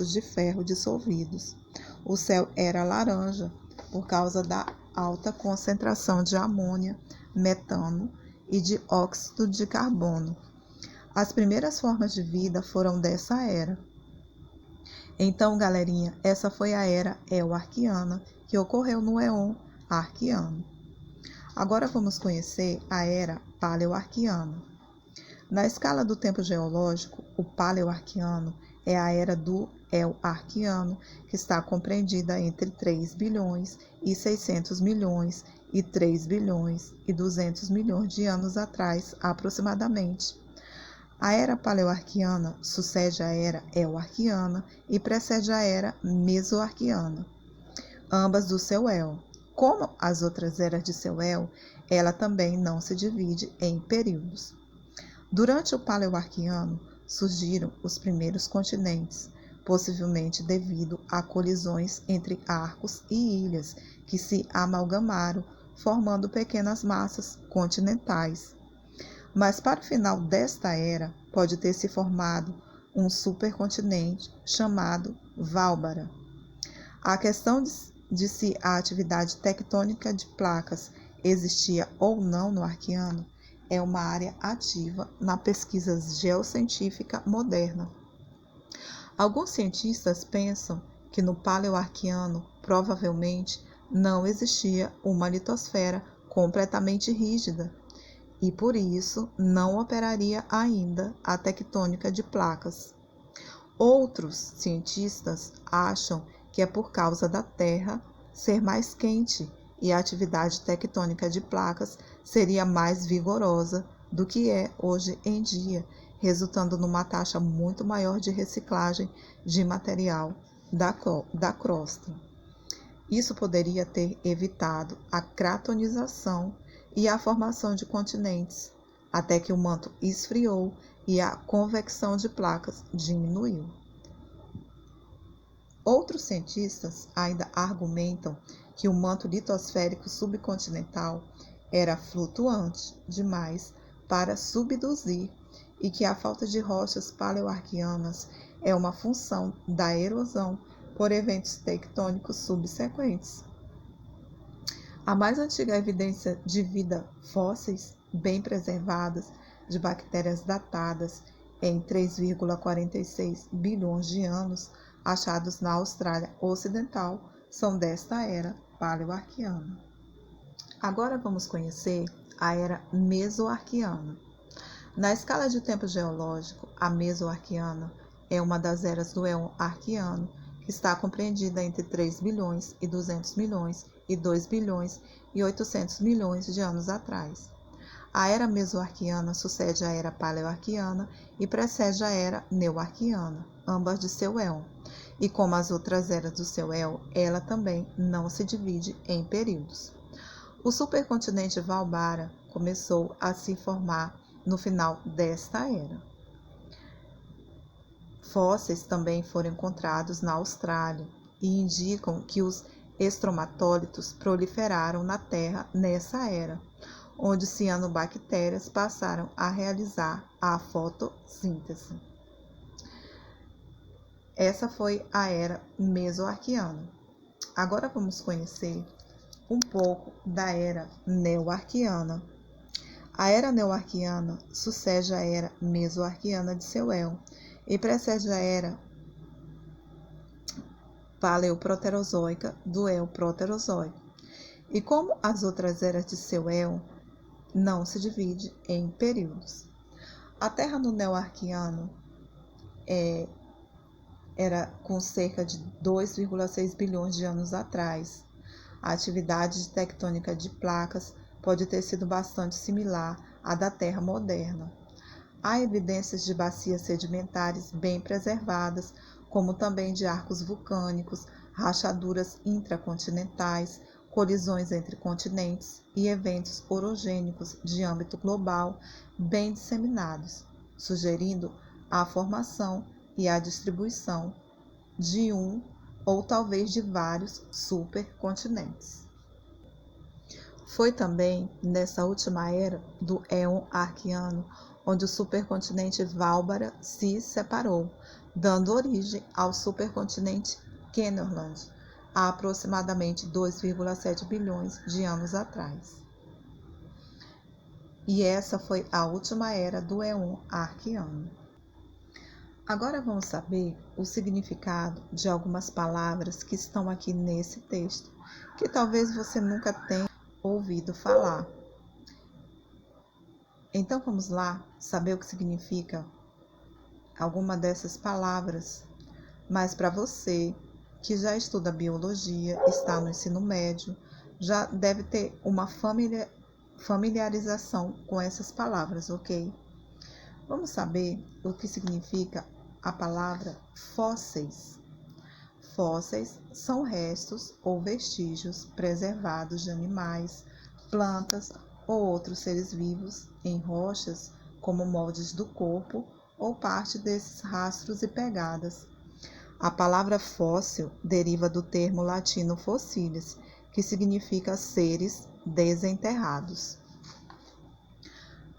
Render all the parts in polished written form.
ossos de ferro dissolvidos. O céu era laranja por causa da alta concentração de amônia, metano e de óxido de carbono. As primeiras formas de vida foram dessa era. Então, galerinha, essa foi a era Eoarquiana, que ocorreu no Éon Arquiano. Agora vamos conhecer a era Paleoarquiana. Na escala do tempo geológico, o Paleoarquiano é a era do Eoarquiano, que está compreendida entre 3 bilhões e 600 milhões e 3 bilhões e 200 milhões de anos atrás, aproximadamente. A era Paleoarquiana sucede a era Eoarquiana e precede a era Mesoarquiana, ambas do seu Éon. Como as outras eras de seu Éon, ela também não se divide em períodos. Durante o Paleoarquiano, surgiram os primeiros continentes, possivelmente devido a colisões entre arcos e ilhas que se amalgamaram, formando pequenas massas continentais. Mas para o final desta era, pode ter se formado um supercontinente chamado Válbara. A questão de se a atividade tectônica de placas existia ou não no Arquiano é uma área ativa na pesquisa geocientífica moderna. Alguns cientistas pensam que no Paleoarquiano provavelmente não existia uma litosfera completamente rígida e por isso não operaria ainda a tectônica de placas. Outros cientistas acham que é por causa da Terra ser mais quente e a atividade tectônica de placas seria mais vigorosa do que é hoje em dia, resultando numa taxa muito maior de reciclagem de material da crosta. Isso poderia ter evitado a cratonização e a formação de continentes, até que o manto esfriou e a convecção de placas diminuiu. Outros cientistas ainda argumentam que o manto litosférico subcontinental era flutuante demais para subduzir e que a falta de rochas paleoarquianas é uma função da erosão por eventos tectônicos subsequentes. A mais antiga evidência de vida fósseis bem preservadas de bactérias datadas em 3,46 bilhões de anos achados na Austrália Ocidental são desta era paleoarquiana. Agora vamos conhecer a era Mesoarquiana. Na escala de tempo geológico, a Mesoarquiana é uma das eras do Éon Arquiano, que está compreendida entre 3 bilhões e 200 milhões e 2 bilhões e 800 milhões de anos atrás. A era Mesoarquiana sucede à era Paleoarquiana e precede a era Neoarquiana, ambas de seu Éon. E como as outras eras do seu Éon, ela também não se divide em períodos. O supercontinente Válbara começou a se formar no final desta era. Fósseis também foram encontrados na Austrália e indicam que os estromatólitos proliferaram na Terra nessa era, onde cianobactérias passaram a realizar a fotossíntese. Essa foi a era Mesoarquiana. Agora vamos conhecer um pouco da era Neoarquiana. A era Neoarquiana sucede à era Mesoarquiana de seu Éon e precede a era Paleoproterozoica do Éon Proterozoico. E como as outras eras de seu Éon, não se divide em períodos. A Terra no Neoarquiano era com cerca de 2,6 bilhões de anos atrás. A atividade tectônica de placas pode ter sido bastante similar à da Terra moderna. Há evidências de bacias sedimentares bem preservadas, como também de arcos vulcânicos, rachaduras intracontinentais, colisões entre continentes e eventos orogênicos de âmbito global bem disseminados, sugerindo a formação e a distribuição de um ou talvez de vários supercontinentes. Foi também nessa última era do Éon Arquiano onde o supercontinente Válbara se separou, dando origem ao supercontinente Kennemerland, há aproximadamente 2,7 bilhões de anos atrás. E essa foi a última era do éon arqueano. Agora vamos saber o significado de algumas palavras que estão aqui nesse texto, que talvez você nunca tenha ouvido falar. Então vamos lá saber o que significa alguma dessas palavras. Mas para você que já estuda biologia, está no ensino médio, já deve ter uma familiarização com essas palavras, ok? Vamos saber o que significa a palavra fósseis. Fósseis são restos ou vestígios preservados de animais, plantas ou outros seres vivos em rochas, como moldes do corpo ou parte desses rastros e pegadas. A palavra fóssil deriva do termo latino fossilis, que significa seres desenterrados.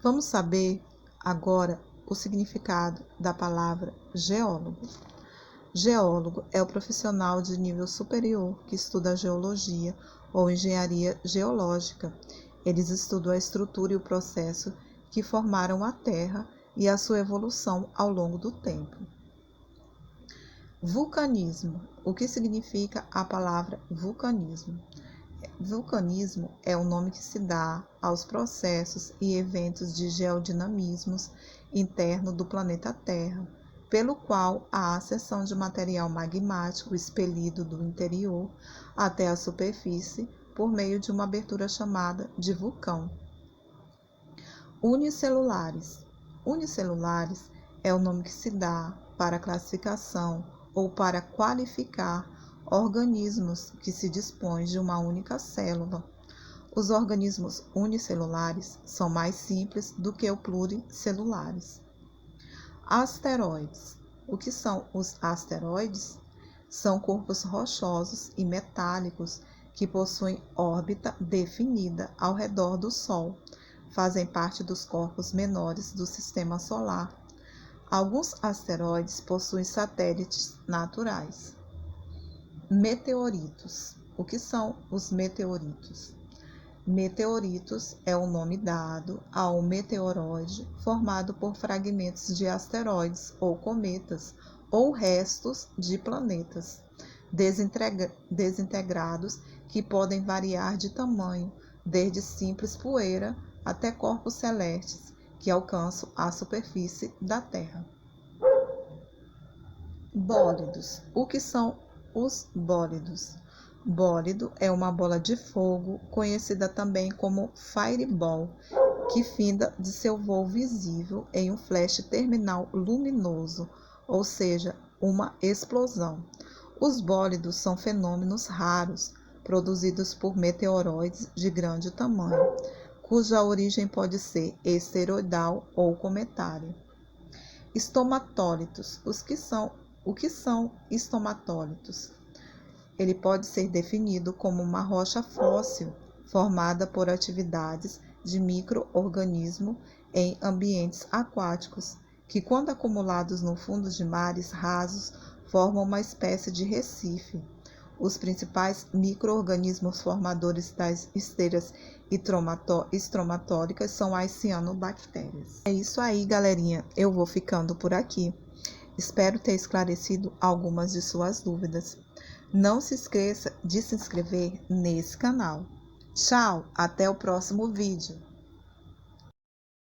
Vamos saber agora o significado da palavra geólogo. Geólogo é o profissional de nível superior que estuda geologia ou engenharia geológica. Eles estudam a estrutura e o processo que formaram a Terra e a sua evolução ao longo do tempo. Vulcanismo. O que significa a palavra vulcanismo? Vulcanismo é o nome que se dá aos processos e eventos de geodinamismos interno do planeta Terra, pelo qual a ascensão de material magmático expelido do interior até a superfície por meio de uma abertura chamada de vulcão. Unicelulares. Unicelulares é o nome que se dá para a classificação ou para qualificar organismos que se dispõem de uma única célula. Os organismos unicelulares são mais simples do que os pluricelulares. Asteroides. O que são os asteroides? São corpos rochosos e metálicos que possuem órbita definida ao redor do Sol. Fazem parte dos corpos menores do Sistema Solar. Alguns asteroides possuem satélites naturais. Meteoritos. O que são os meteoritos? Meteoritos é o nome dado ao meteoroide formado por fragmentos de asteroides ou cometas ou restos de planetas desintegrados que podem variar de tamanho, desde simples poeira até corpos celestes que alcançam a superfície da Terra. Bólidos. O que são os bólidos? Bólido é uma bola de fogo, conhecida também como fireball, que finda de seu voo visível em um flash terminal luminoso, ou seja, uma explosão. Os bólidos são fenômenos raros, produzidos por meteoroides de grande tamanho, cuja origem pode ser esteroidal ou cometária. Estomatólitos. O que são estomatólitos? Ele pode ser definido como uma rocha fóssil formada por atividades de micro-organismo em ambientes aquáticos, que, quando acumulados no fundo de mares rasos, formam uma espécie de recife. Os principais micro-organismos formadores das esteiras estromatóricas são as cianobactérias. É isso aí, galerinha. Eu vou ficando por aqui. Espero ter esclarecido algumas de suas dúvidas. Não se esqueça de se inscrever nesse canal. Tchau, até o próximo vídeo.